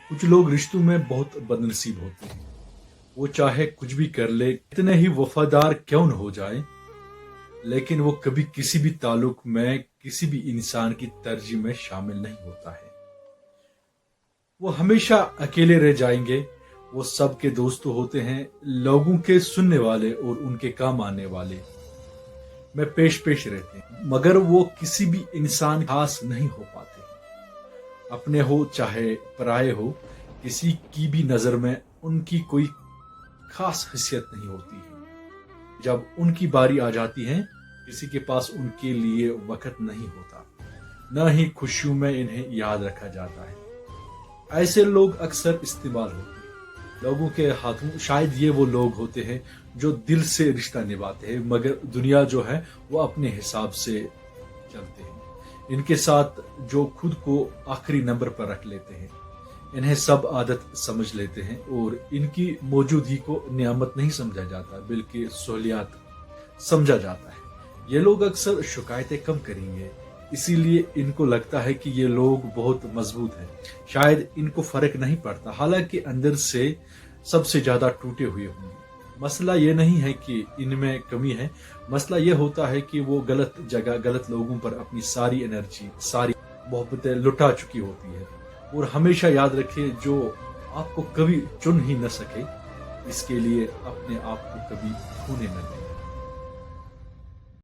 कुछ लोग रिश्तों में बहुत बदनसीब होते हैं। वो चाहे कुछ भी कर ले, कितने ही वफादार क्यों न हो जाए, लेकिन वो कभी किसी भी ताल्लुक में किसी भी इंसान की तरजीह में शामिल नहीं होता है। वो हमेशा अकेले रह जाएंगे। वो सबके दोस्त होते हैं, लोगों के सुनने वाले और उनके काम आने वाले में पेश पेश रहते हैं, मगर वो किसी भी इंसान खास नहीं हो पाते। अपने हो चाहे पराये हो, किसी की भी नजर में उनकी कोई खास हैसियत नहीं होती है। जब उनकी बारी आ जाती है, किसी के पास उनके लिए वक्त नहीं होता, न ही खुशियों में इन्हें याद रखा जाता है। ऐसे लोग अक्सर इस्तेमाल होते हैं लोगों के हाथों। शायद ये वो लोग होते हैं जो दिल से रिश्ता निभाते हैं, मगर दुनिया जो है वो अपने हिसाब से चलते हैं। इनके साथ जो खुद को आखिरी नंबर पर रख लेते हैं, इन्हें सब आदत समझ लेते हैं और इनकी मौजूदगी को नियामत नहीं समझा जाता बल्कि सहूलियत समझा जाता है। ये लोग अक्सर शिकायतें कम करेंगे, इसीलिए इनको लगता है कि ये लोग बहुत मजबूत हैं। शायद इनको फर्क नहीं पड़ता, हालांकि अंदर से सबसे ज्यादा टूटे हुए होंगे। मसला ये नहीं है कि इनमें कमी है, मसला ये होता है कि वो गलत जगह गलत लोगों पर अपनी सारी एनर्जी, सारी मोहब्बतें लुटा चुकी होती है। और हमेशा याद रखें, जो आपको कभी चुन ही न सके, इसके लिए अपने आप को कभी खोने न दें।